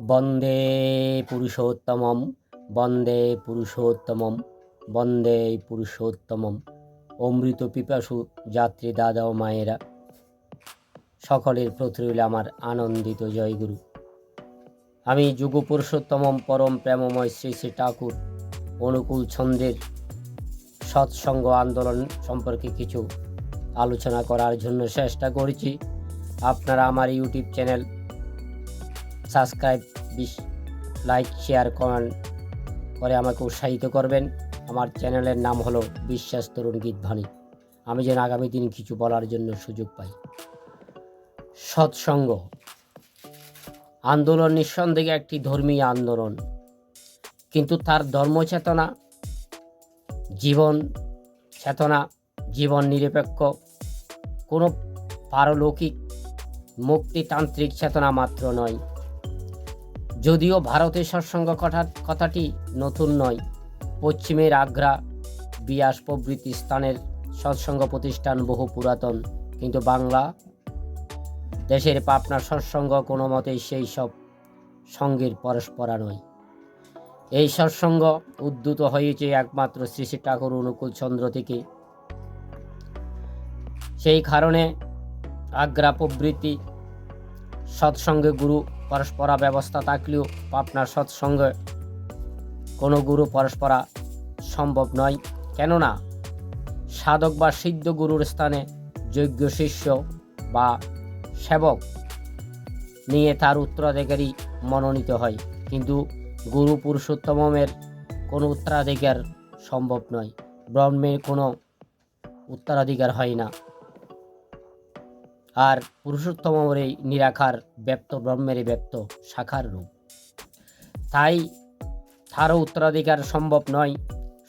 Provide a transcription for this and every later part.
বন্দে পুরুষোত্তমম বন্দে পুরুষোত্তমম বন্দে পুরুষোত্তমম। অমৃত পিপাসু যাত্রী দাদা ও মায়েরা, সকলের প্রতি রইল আমার আনন্দিত জয়গুরু। আমি যুগ পুরুষোত্তমম পরম প্রেমময় শ্রী শ্রী ঠাকুর অনুকূল ছন্দের সৎসঙ্গ আন্দোলন সম্পর্কে কিছু আলোচনা করার জন্য চেষ্টা করেছি। আপনারা আমার YouTube channel subscribe, like, share, comment করে আমাকে উৎসাহিত করবেন। আমার চ্যানেলের নাম হলো বিশ্বাস তরুণ গীতবাণী। আমি যেন আগামী দিন কিছু বলার জন্য সুযোগ পাই। সৎসঙ্গ আন্দোলন নিঃসন্দেহে একটি ধর্মীয় আন্দোলন, কিন্তু তার ধর্মচেতনা, জীবন চেতনা, জীবন নিরপেক্ষ কোনো পারলৌকিক মুক্তিতান্ত্রিক চেতনা মাত্র নয়। যদিও ভারতের সৎসঙ্গ কথাটি নতুন নয়, পশ্চিমের আগ্রা, বিয়াস প্রভৃতি স্থানের সৎসঙ্গ প্রতিষ্ঠান বহু পুরাতন, কিন্তু বাংলা দেশের পাবনার সৎসঙ্গ কোনো মতেই সেই সব সঙ্গের পরস্পরা নয়। এই সৎসঙ্গ উদ্ভূত হয়েছে একমাত্র শ্রী শ্রী ঠাকুর অনুকূল চন্দ্র থেকে। সেই কারণে আগ্রা প্রভৃতি সৎসঙ্গে গুরু পরস্পরা ব্যবস্থা থাকলেও পাবনার সৎসঙ্গে কোনো গুরু পরস্পরা সম্ভব নয়। কেননা সাধক বা সিদ্ধ গুরুর স্থানে যোগ্য শিষ্য বা সেবক নিয়ে তার উত্তরাধিকারী মনোনীত হয়, কিন্তু গুরু পুরুষোত্তমের কোনো উত্তরাধিকার সম্ভব নয়। ব্রহ্মের কোনো উত্তরাধিকার হয় না, আর পুরুষোত্তমের এই নিরাকার ব্যক্ত ব্রহ্মেরই ব্যক্ত শাখার রূপ, তাই তারও উত্তরাধিকার সম্ভব নয়।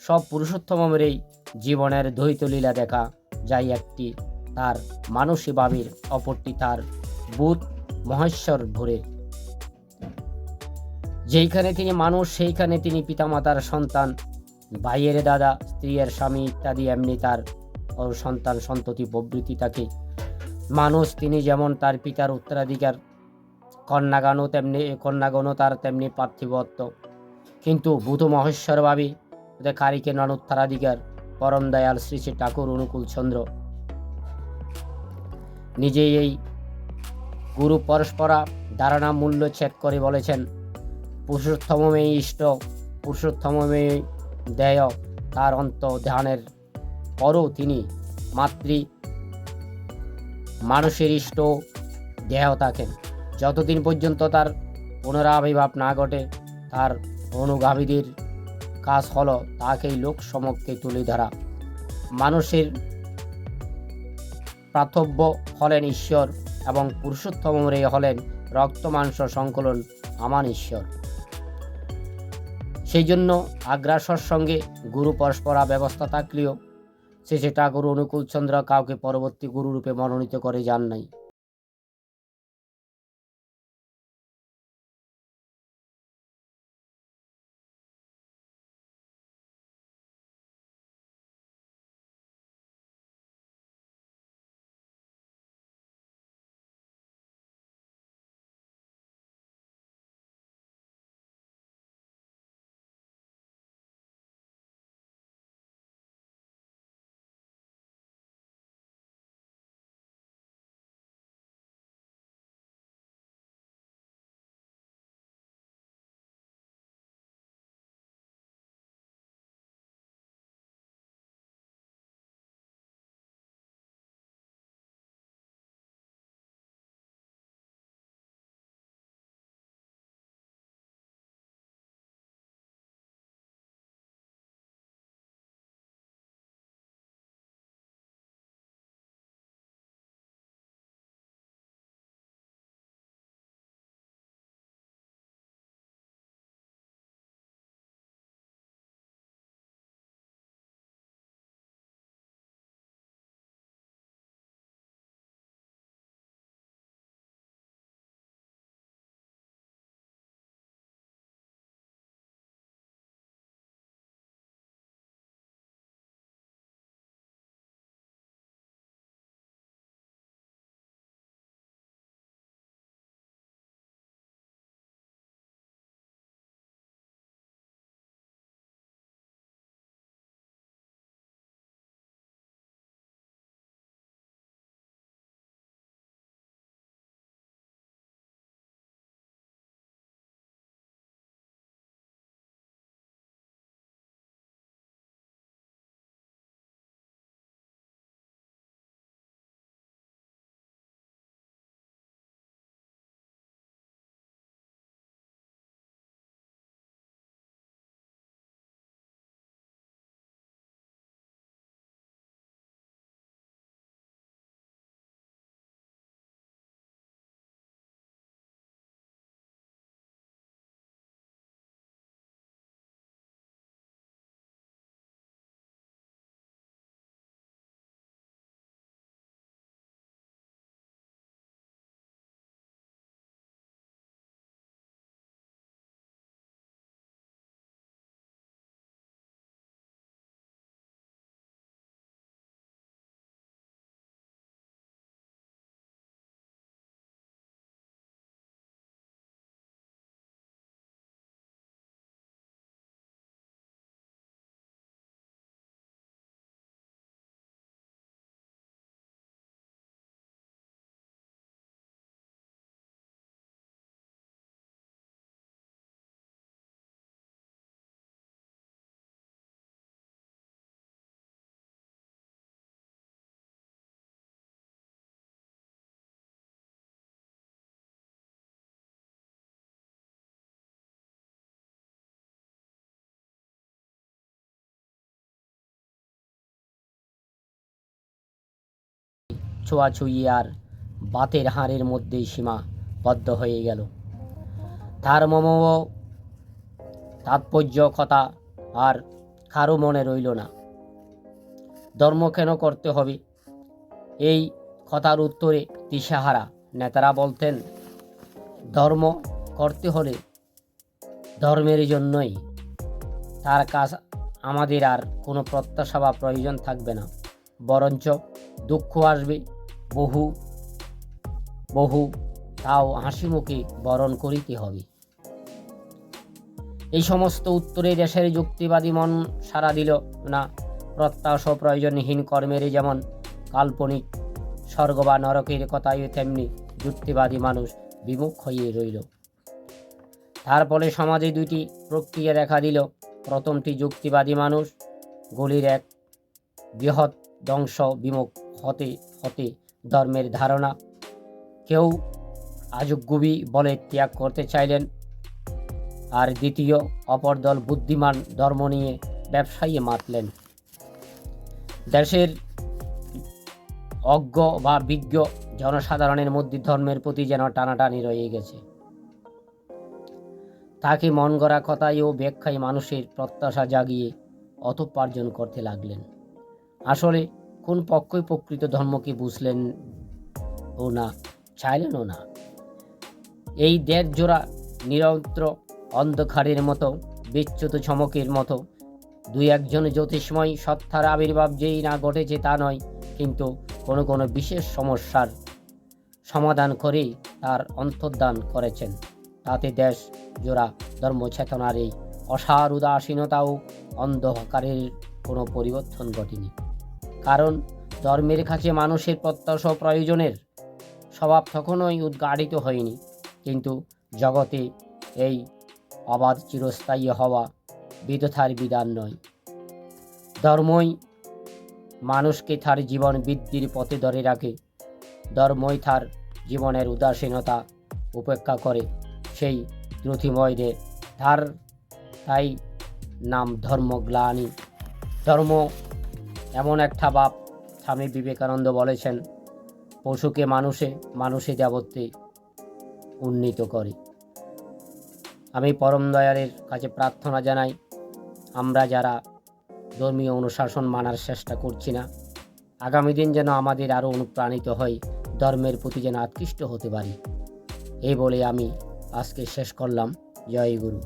সব পুরুষোত্তমের এই জীবনের দ্বৈত লীলা দেখা যায়, একটি তার মানসী ভাবের, অপরটি তার বুধ মহেশ্বর ভোরের। যেইখানে তিনি মানুষ সেইখানে তিনি পিতামাতার সন্তান, ভাইয়ের দাদা, স্ত্রীর স্বামী ইত্যাদি। এমনি তার সন্তান সন্ততি প্রভৃতি তাকে মানুষ, তিনি যেমন তার পিতার উত্তরাধিকার, কন্যাগণও তার তেমনি পার্থিবত্ব। কিন্তু বুধ মহেশ্বর ভাবে কারিকে নন উত্তরাধিকার। পরম দয়াল শ্রী শ্রী ঠাকুর অনুকূল চন্দ্র নিজেই এই গুরু পরস্পরা ধারণা মূল্য ছেদ করে বলেছেন, পুরুষোত্তমে ইষ্ট, পুরুষোত্তমে দেয়। তার অন্ত ধ্যানের পরও তিনি মাতৃ মানুষের ইষ্ট দেহ থাকেন। যতদিন পর্যন্ত তার পুনরাবির্ভাব না ঘটে, তার অনুগামীদের কাজ হলো তাকেই লোক সমক্ষে তুলে ধরা। মানুষের প্রাতব্য হলেন ঈশ্বর, এবং পুরুষোত্তমরে হলেন রক্ত মাংস সংকলন আমান ঈশ্বর। সেই জন্য আগ্রা সৎসঙ্গে গুরু পরস্পরা ব্যবস্থা থাকলেও শ্রী শ্রী ঠাকুর অনুকূল চন্দ্র কাউকে পরবর্তী গুরুরূপে মনোনীত করে যান নাই। ছোঁয়াছুঁয়ি আর বাতের হাড়ের মধ্যেই সীমাবদ্ধ হয়ে গেল। তার মমও তাৎপর্য কথা আর কারো মনে রইল না। ধর্ম কেন করতে হবে, এই কথার উত্তরে দিশাহারা নেতারা বলতেন, ধর্ম করতে হলে ধর্মের জন্যই, তার কাজ আমাদের আর কোনো প্রত্যাশা বা প্রয়োজন থাকবে না, বরঞ্চ দুঃখ আসবে বহু বহু, তাও হাসি মুখে বরণ করিতে হবে। এই সমস্ত উত্তরে দেশের যুক্তিবাদী মন সাড়া দিল না। প্রত্যাশা প্রয়োজনহীন কর্মের যেমন কাল্পনিক স্বর্গ বা নরকের কথায় তেমনি যুক্তিবাদী মানুষ বিমুখ হয়ে রইল। তার ফলে সমাজে দুটি প্রক্রিয়া দেখা দিল। প্রথমটি, যুক্তিবাদী মানুষ গুলির এক বৃহৎ ধ্বংস বিমুখ হতে হতে ধর্মের ধারণা কেউ আজগুবি বলে ত্যাগ করতে চাইলেন। আর দ্বিতীয়, অপর দল বুদ্ধিমান ধর্ম নিয়ে ব্যবসায়ী মাতলেন। দেশের অজ্ঞ বা বিজ্ঞ জনসাধারণের মধ্যে ধর্মের প্রতি যেন টানাটানি রয়ে গেছে। তাকে মন গড়া কথায় ও ব্যাখ্যায় মানুষের প্রত্যাশা জাগিয়ে অর্থোপার্জন করতে লাগলেন। আসলে কোন পক্ষই প্রকৃত ধর্মকে বুঝলেন ও না, চাইলেনও না। এই দেড় জোড়া নিরন্ত্র অন্ধকারের মতো বিচ্যুত চমকের মতো দুই একজন জ্যোতিষময় সত্তার আবির্ভাব যেই না ঘটেছে তা নয়, কিন্তু কোনো কোনো বিশেষ সমস্যার সমাধান করেই তার অন্তর্ধান করেছেন। তাতে দেশ জোড়া ধর্মচেতনার এই অসার উদাসীনতা ও অন্ধকারের কোনো পরিবর্তন ঘটেনি। কারণ ধর্মের কাছে মানুষের প্রত্যাশা প্রয়োজনের স্বভাব তখনই উদ্ঘাটিত হয়নি, কিন্তু জগতে এই অবাধ চিরস্থায়ী হওয়া বিধাতার বিধান নয়। ধর্মই মানুষকে তার জীবন বৃদ্ধির পথে ধরে রাখে। ধর্মই তার জীবনের উদাসীনতা উপেক্ষা করে সেই দ্রুতিময়রে তাই নাম ধর্মগ্লানি। ধর্ম এমন একটা ভাব, স্বামী বিবেকানন্দ বলেছেন, পশুকে মানুষে, মানুষে দেবত্বে উন্নীত করে। আমি পরম দয়ালের কাছে প্রার্থনা জানাই, আমরা যারা ধর্মীয় অনুশাসন মানার চেষ্টা করছি না, আগামী দিন যেন আমাদের আরও অনুপ্রাণিত হই, ধর্মের প্রতি যেন আকৃষ্ট হতে পারি। এই বলে আমি আজকে শেষ করলাম। জয় গুরু।